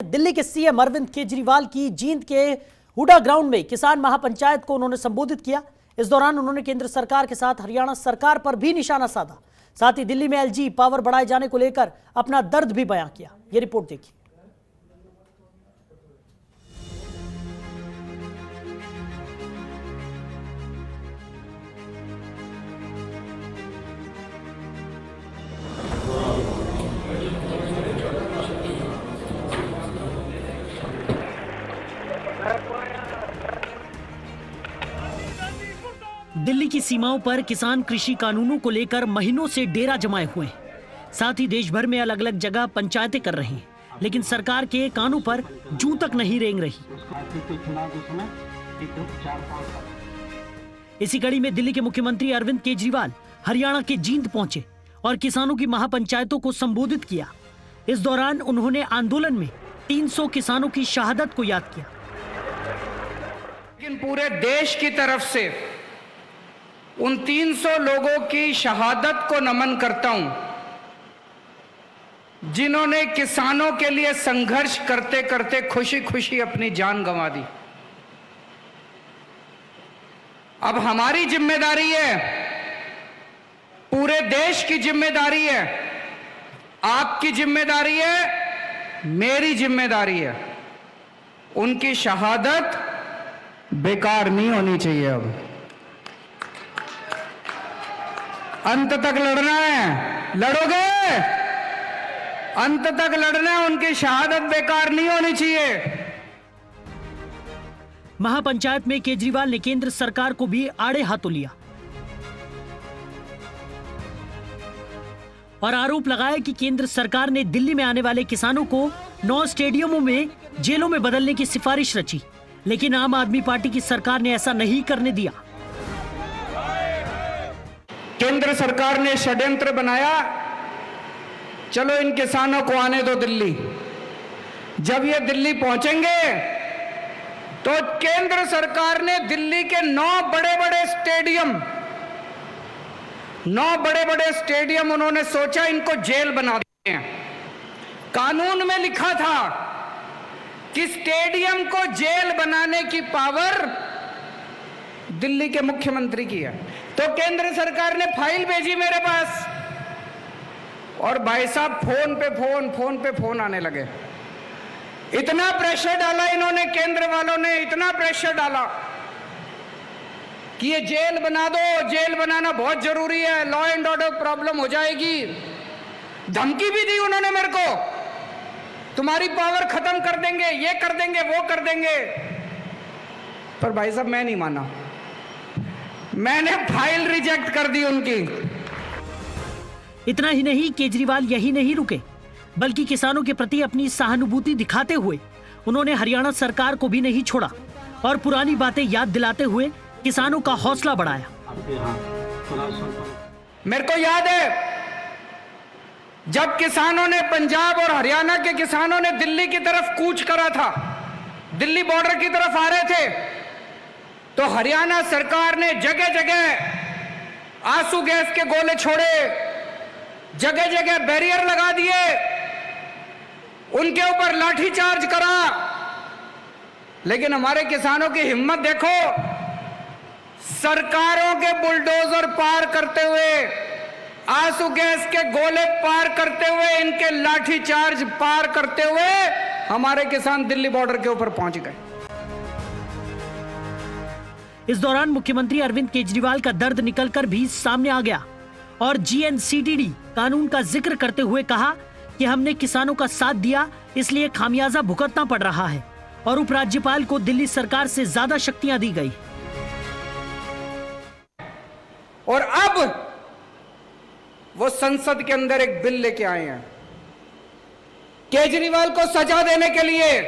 दिल्ली के सीएम अरविंद केजरीवाल की जींद के हुडा ग्राउंड में किसान महापंचायत को उन्होंने संबोधित किया। इस दौरान उन्होंने केंद्र सरकार के साथ हरियाणा सरकार पर भी निशाना साधा। साथ ही दिल्ली में एलजी पावर बढ़ाए जाने को लेकर अपना दर्द भी बयां किया। ये रिपोर्ट देखिए। दिल्ली की सीमाओं पर किसान कृषि कानूनों को लेकर महीनों से डेरा जमाए हुए हैं। साथ ही देश भर में अलग अलग जगह पंचायतें कर रही हैं, लेकिन सरकार के कानों पर जूं तक नहीं रेंग रही। इसी कड़ी में दिल्ली के मुख्यमंत्री अरविंद केजरीवाल हरियाणा के जींद पहुंचे और किसानों की महापंचायतों को संबोधित किया। इस दौरान उन्होंने आंदोलन में 300 किसानों की शहादत को याद किया। लेकिन पूरे देश की तरफ से उन 300 लोगों की शहादत को नमन करता हूं, जिन्होंने किसानों के लिए संघर्ष करते करते खुशी खुशी अपनी जान गंवा दी। अब हमारी जिम्मेदारी है, पूरे देश की जिम्मेदारी है, आपकी जिम्मेदारी है, मेरी जिम्मेदारी है। उनकी शहादत बेकार नहीं होनी चाहिए। अब अंत तक लड़ना है, लड़ोगे? अंत तक लड़ना है, उनकी शहादत बेकार नहीं होनी चाहिए। महापंचायत में केजरीवाल ने केंद्र सरकार को भी आड़े हाथों लिया और आरोप लगाया कि केंद्र सरकार ने दिल्ली में आने वाले किसानों को 9 स्टेडियमों में जेलों में बदलने की सिफारिश रची, लेकिन आम आदमी पार्टी की सरकार ने ऐसा नहीं करने दिया। केंद्र सरकार ने षड्यंत्र बनाया, चलो इन किसानों को आने दो दिल्ली। जब ये दिल्ली पहुंचेंगे तो केंद्र सरकार ने दिल्ली के 9 बड़े बड़े स्टेडियम उन्होंने सोचा इनको जेल बना देते हैं। कानून में लिखा था कि स्टेडियम को जेल बनाने की पावर दिल्ली के मुख्यमंत्री की है। तो केंद्र सरकार ने फाइल भेजी मेरे पास और भाई साहब फोन पे फोन आने लगे। इतना प्रेशर डाला इन्होंने, केंद्र वालों ने इतना प्रेशर डाला कि ये जेल बना दो, जेल बनाना बहुत जरूरी है, लॉ एंड ऑर्डर प्रॉब्लम हो जाएगी। धमकी भी दी उन्होंने मेरे को, तुम्हारी पावर खत्म कर देंगे, ये कर देंगे, वो कर देंगे। पर भाई साहब मैं नहीं माना, मैंने फाइल रिजेक्ट कर दी उनकी। इतना ही नहीं, केजरीवाल यही नहीं रुके, बल्कि किसानों के प्रति अपनी सहानुभूति दिखाते हुए उन्होंने हरियाणा सरकार को भी नहीं छोड़ा और पुरानी बातें याद दिलाते हुए किसानों का हौसला बढ़ाया। मेरे को याद है जब किसानों ने, पंजाब और हरियाणा के किसानों ने दिल्ली की तरफ कूच करा था, दिल्ली बॉर्डर की तरफ आ रहे थे, तो हरियाणा सरकार ने जगह जगह आंसू गैस के गोले छोड़े, जगह जगह बैरियर लगा दिए, उनके ऊपर लाठीचार्ज करा। लेकिन हमारे किसानों की हिम्मत देखो, सरकारों के बुलडोजर पार करते हुए, आंसू गैस के गोले पार करते हुए, इनके लाठीचार्ज पार करते हुए हमारे किसान दिल्ली बॉर्डर के ऊपर पहुंच गए। इस दौरान मुख्यमंत्री अरविंद केजरीवाल का दर्द निकलकर भी सामने आ गया और GNCTD कानून का जिक्र करते हुए कहा कि हमने किसानों का साथ दिया, इसलिए खामियाजा भुगतना पड़ रहा है और उपराज्यपाल को दिल्ली सरकार से ज्यादा शक्तियां दी गई। और अब वो संसद के अंदर एक बिल लेके आए हैं केजरीवाल को सजा देने के लिए।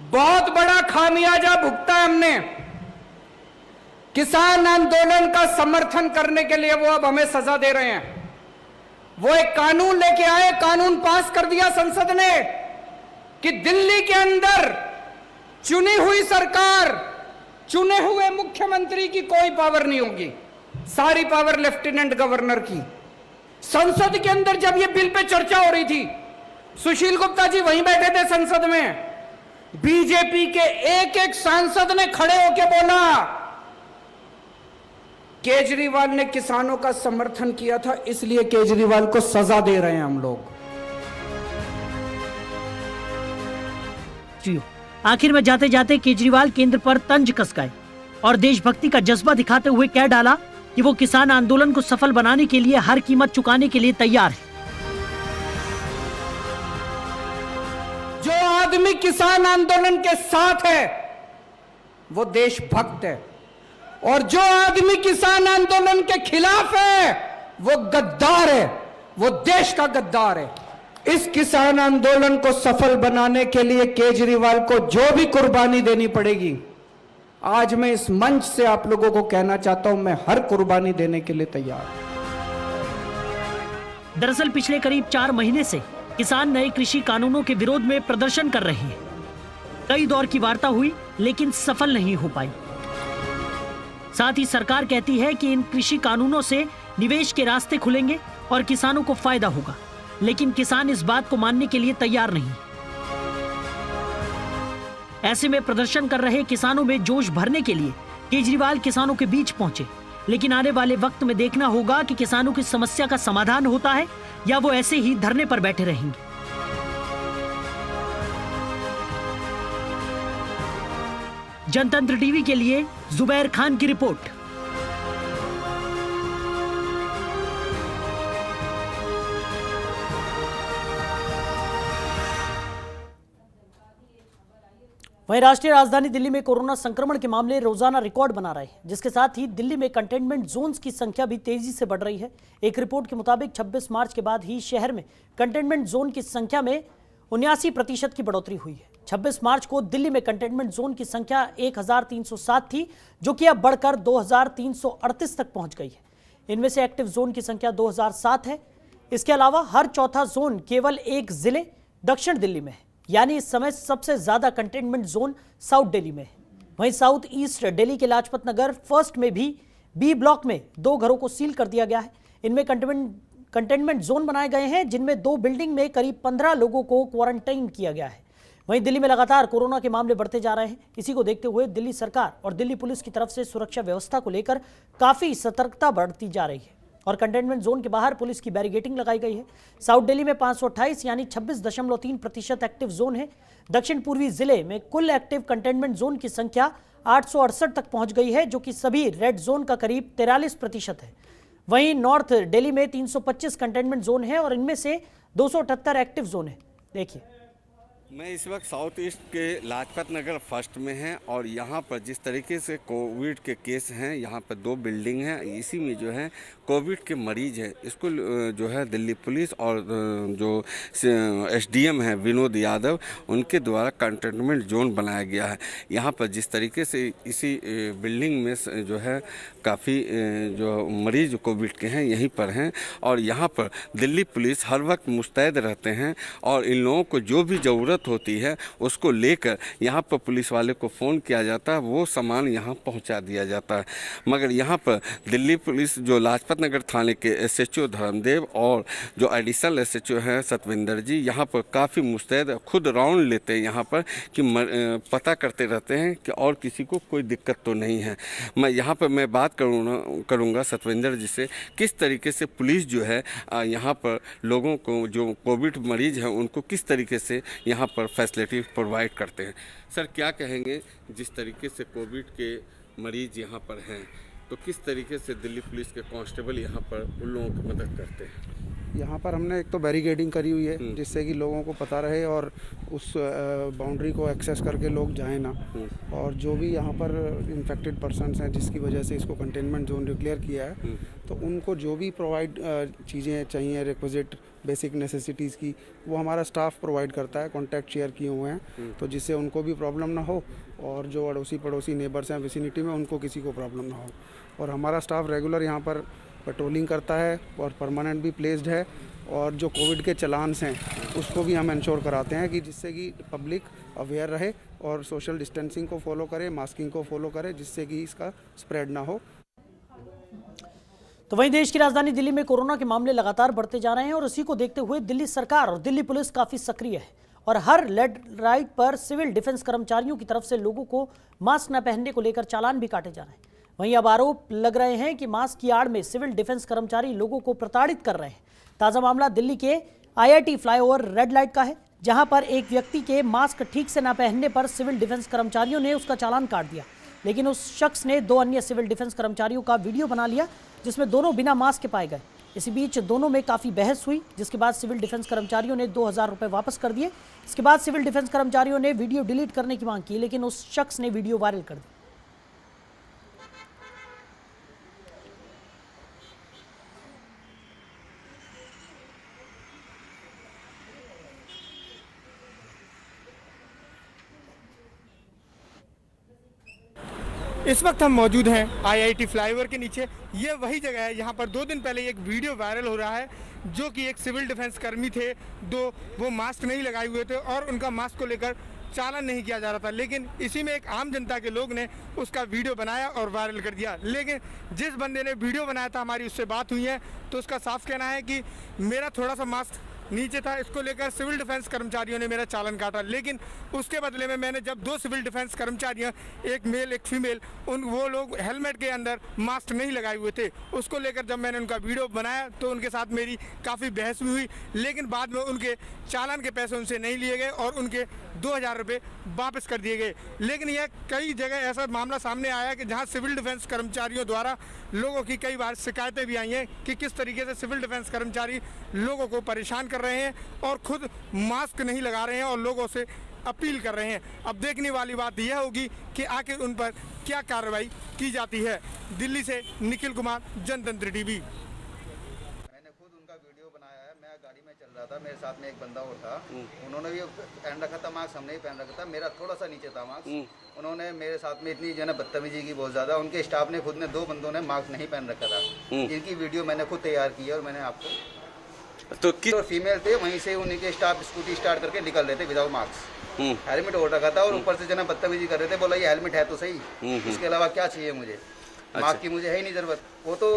बहुत बड़ा खामियाजा भुगता है हमने। किसान आंदोलन का समर्थन करने के लिए वो अब हमें सजा दे रहे हैं। वो एक कानून लेके आए, कानून पास कर दिया संसद ने कि दिल्ली के अंदर चुनी हुई सरकार, चुने हुए मुख्यमंत्री की कोई पावर नहीं होगी, सारी पावर लेफ्टिनेंट गवर्नर की। संसद के अंदर जब ये बिल पे चर्चा हो रही थी सुशील गुप्ता जी वहीं बैठे थे संसद में, बीजेपी के एक एक सांसद ने खड़े होकर बोला केजरीवाल ने किसानों का समर्थन किया था, इसलिए केजरीवाल को सजा दे रहे हैं हम लोग। आखिर में जाते जाते केजरीवाल केंद्र पर तंज कस गए और देशभक्ति का जज्बा दिखाते हुए कह डाला कि वो किसान आंदोलन को सफल बनाने के लिए हर कीमत चुकाने के लिए तैयार है। जो आदमी किसान आंदोलन के साथ है वो देशभक्त है, और जो आदमी किसान आंदोलन के खिलाफ है वो गद्दार है, वो देश का गद्दार है। इस किसान आंदोलन को सफल बनाने के लिए केजरीवाल को जो भी कुर्बानी देनी पड़ेगी, आज मैं इस मंच से आप लोगों को कहना चाहता हूं, मैं हर कुर्बानी देने के लिए तैयार हूं। दरअसल पिछले करीब 4 महीने से किसान नए कृषि कानूनों के विरोध में प्रदर्शन कर रहे हैं। कई दौर की वार्ता हुई लेकिन सफल नहीं हो पाई। साथ ही सरकार कहती है कि इन कृषि कानूनों से निवेश के रास्ते खुलेंगे और किसानों को फायदा होगा, लेकिन किसान इस बात को मानने के लिए तैयार नहीं। ऐसे में प्रदर्शन कर रहे किसानों में जोश भरने के लिए केजरीवाल किसानों के बीच पहुंचे, लेकिन आने वाले वक्त में देखना होगा कि किसानों की समस्या का समाधान होता है या वो ऐसे ही धरने पर बैठे रहेंगे। जनतंत्र टीवी के लिए जुबैर खान की रिपोर्ट। वहीं राष्ट्रीय राजधानी दिल्ली में कोरोना संक्रमण के मामले रोजाना रिकॉर्ड बना रहे हैं, जिसके साथ ही दिल्ली में कंटेनमेंट जोन्स की संख्या भी तेजी से बढ़ रही है। एक रिपोर्ट के मुताबिक 26 मार्च के बाद ही शहर में कंटेनमेंट जोन की संख्या में 79% की बढ़ोतरी हुई है। 26 मार्च को दिल्ली में कंटेनमेंट जोन की संख्या 1307 थी, जो कि अब बढ़कर 2338 तक पहुंच गई है। इनमें से एक्टिव जोन की संख्या 2007 है। इसके अलावा हर चौथा जोन केवल एक जिले दक्षिण दिल्ली में है, यानी इस समय सबसे ज्यादा कंटेनमेंट जोन साउथ दिल्ली में है। वहीं साउथ ईस्ट दिल्ली के लाजपत नगर फर्स्ट में भी बी ब्लॉक में 2 घरों को सील कर दिया गया है। इनमें कंटेनमेंट जोन बनाए गए हैं, जिनमें 2 बिल्डिंग में करीब 15 लोगों को क्वारंटाइन किया गया है। वहीं दिल्ली में लगातार कोरोना के मामले बढ़ते जा रहे हैं। इसी को देखते हुए दिल्ली सरकार और दिल्ली पुलिस की तरफ से सुरक्षा व्यवस्था को लेकर काफी सतर्कता बढ़ती जा रही है और कंटेनमेंट जोन के बाहर पुलिस की बैरिकेडिंग लगाई गई है। साउथ दिल्ली में 528 यानी 26.3% एक्टिव जोन है। दक्षिण पूर्वी जिले में कुल एक्टिव कंटेनमेंट जोन की संख्या 868 तक पहुंच गई है, जो कि सभी रेड जोन का करीब 43% है। वहीं नॉर्थ दिल्ली में 325 कंटेनमेंट जोन है और इनमें से 278 एक्टिव जोन है। देखिए, मैं इस वक्त साउथ ईस्ट के लाजपत नगर फर्स्ट में हैं और यहाँ पर जिस तरीके से कोविड के केस हैं, यहाँ पर 2 बिल्डिंग हैं, इसी में जो है कोविड के मरीज हैं। इसको जो है दिल्ली पुलिस और जो एसडीएम है विनोद यादव, उनके द्वारा कंटेनमेंट जोन बनाया गया है। यहाँ पर जिस तरीके से इसी बिल्डिंग में जो है काफ़ी जो मरीज कोविड के हैं यहीं पर हैं और यहाँ पर दिल्ली पुलिस हर वक्त मुस्तैद रहते हैं और इन लोगों को जो भी ज़रूरत होती है उसको लेकर यहाँ पर पुलिस वाले को फ़ोन किया जाता है, वो सामान यहाँ पहुँचा दिया जाता है। मगर यहाँ पर दिल्ली पुलिस जो लाजपत नगर थाने के एसएचओ धर्मदेव और जो एडिशनल एसएचओ हैं सतविंदर जी, यहाँ पर काफ़ी मुस्तैद खुद राउंड लेते हैं यहाँ पर कि पता करते रहते हैं कि और किसी को कोई दिक्कत तो नहीं है। मैं यहाँ पर मैं बात करूँगा सतविंदर जी से, किस तरीके से पुलिस जो है यहाँ पर लोगों को जो कोविड मरीज हैं उनको किस तरीके से यहाँ पर फैसिलिटी प्रोवाइड करते हैं। सर क्या कहेंगे, जिस तरीके से कोविड के मरीज यहाँ पर हैं तो किस तरीके से दिल्ली पुलिस के कांस्टेबल यहाँ पर उन लोगों की मदद करते हैं? यहाँ पर हमने एक तो बैरिकेडिंग करी हुई है जिससे कि लोगों को पता रहे और उस बाउंड्री को एक्सेस करके लोग जाएं ना, और जो भी यहाँ पर इन्फेक्टेड पर्सनस हैं जिसकी वजह से इसको कंटेनमेंट जोन डिक्लेयर किया है, तो उनको जो भी प्रोवाइड चीज़ें चाहिए रिक्विजिट बेसिक नेसेसिटीज़ की, वो हमारा स्टाफ प्रोवाइड करता है। कॉन्टैक्ट शेयर किए हुए हैं तो जिससे उनको भी प्रॉब्लम ना हो और जो अड़ोसी पड़ोसी नेबर्स हैं विसिनिटी में उनको किसी को प्रॉब्लम ना हो। और हमारा स्टाफ रेगुलर यहाँ पर पेट्रोलिंग करता है और परमानेंट भी प्लेस्ड है, और जो कोविड के चलान्स हैं उसको भी हम इंश्योर कराते हैं कि जिससे कि पब्लिक अवेयर रहे और सोशल डिस्टेंसिंग को फॉलो करे, मास्किंग को फॉलो करे, जिससे कि इसका स्प्रेड ना हो। तो वहीं देश की राजधानी दिल्ली में कोरोना के मामले लगातार बढ़ते जा रहे हैं और इसी को देखते हुए दिल्ली सरकार और दिल्ली पुलिस काफी सक्रिय है और हर रेड लाइट पर सिविल डिफेंस कर्मचारियों की तरफ से लोगों को मास्क न पहनने को लेकर चालान भी काटे जा रहे हैं। वहीं अब आरोप लग रहे हैं कि मास्क की आड़ में सिविल डिफेंस कर्मचारी लोगों को प्रताड़ित कर रहे हैं। ताजा मामला दिल्ली के IIT फ्लाईओवर रेड लाइट का है, जहां पर एक व्यक्ति के मास्क ठीक से न पहनने पर सिविल डिफेंस कर्मचारियों ने उसका चालान काट दिया, लेकिन उस शख्स ने 2 अन्य सिविल डिफेंस कर्मचारियों का वीडियो बना लिया जिसमें दोनों बिना मास्क के पाए गए। इसी बीच दोनों में काफी बहस हुई, जिसके बाद सिविल डिफेंस कर्मचारियों ने 2000 रुपए वापस कर दिए। इसके बाद सिविल डिफेंस कर्मचारियों ने वीडियो डिलीट करने की मांग की, लेकिन उस शख्स ने वीडियो वायरल कर दी। इस वक्त हम मौजूद हैं IIT फ्लाईओवर के नीचे। ये वही जगह है यहाँ पर 2 दिन पहले एक वीडियो वायरल हो रहा है जो कि एक सिविल डिफेंस कर्मी थे, वो मास्क नहीं लगाए हुए थे और उनका मास्क को लेकर चालान नहीं किया जा रहा था, लेकिन इसी में एक आम जनता के लोग ने उसका वीडियो बनाया और वायरल कर दिया। लेकिन जिस बंदे ने वीडियो बनाया था, हमारी उससे बात हुई है तो उसका साफ कहना है कि मेरा थोड़ा सा मास्क नीचे था, इसको लेकर सिविल डिफेंस कर्मचारियों ने मेरा चालान काटा, लेकिन उसके बदले में मैंने जब 2 सिविल डिफेंस कर्मचारियों, एक मेल एक फीमेल, वो लोग हेलमेट के अंदर मास्क नहीं लगाए हुए थे, उसको लेकर जब मैंने उनका वीडियो बनाया तो उनके साथ मेरी काफ़ी बहस भी हुई, लेकिन बाद में उनके चालान के पैसे उनसे नहीं लिए गए और उनके 2000 रुपये वापस कर दिए गए। लेकिन यह कई जगह ऐसा मामला सामने आया कि जहाँ सिविल डिफेंस कर्मचारियों द्वारा लोगों की कई बार शिकायतें भी आई हैं कि किस तरीके से सिविल डिफेंस कर्मचारी लोगों को परेशान कर रहे हैं और खुद मास्क नहीं लगा रहे हैं और लोगों से अपील कर रहे हैं। अब देखने वाली बात यह होगी कि आखिर उन पर क्या कार्रवाई की जाती है। दिल्ली से निखिल कुमार, जनतंत्र टीवी। मैंने खुद उनका वीडियो बनाया है। मैं गाड़ी में चल रहा था, मेरे साथ में एक बंदा और था, उन्होंने भी पहन रखा था मास्क, हमने भी पहन रखा था, मेरा थोड़ा सा नीचे था मास्क। उन्होंने मेरे साथ में इतनी जो है बदतमीजी की बहुत ज़्यादा। उनके स्टाफ ने खुद ने 2 बंदों ने मास्क नहीं पहन रखा था, जिनकी वीडियो मैंने खुद तैयार की है और मैंने आपको तो फीमेल थे, वहीं से उन्हीं के स्टाफ स्कूटी स्टार्ट करके निकल रहे थे विदाउट मास्क, हेलमेट ओढ़ रखा था और ऊपर से जना बदतमीजी कर रहे थे। बोला ये हेलमेट है तो सही, इसके अलावा क्या चाहिए मुझे, मास्क की मुझे है ही नहीं जरूरत। वो तो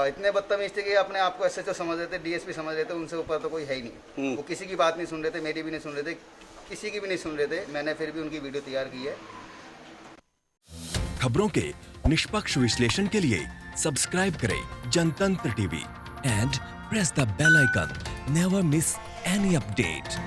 इतने बदतमीज थे कि अपने आप को SHO समझ रहे थे, DSP समझ रहे थे, उनसे ऊपर तो कोई है ही नहीं। वो किसी की बात नहीं सुन रहे थे, मेरी भी नहीं सुन रहे थे, किसी की भी नहीं सुन रहे थे। मैंने फिर भी उनकी वीडियो तैयार की है। खबरों के निष्पक्ष विश्लेषण के लिए सब्सक्राइब करें जनतंत्र TV and press the bell icon. Never miss any update.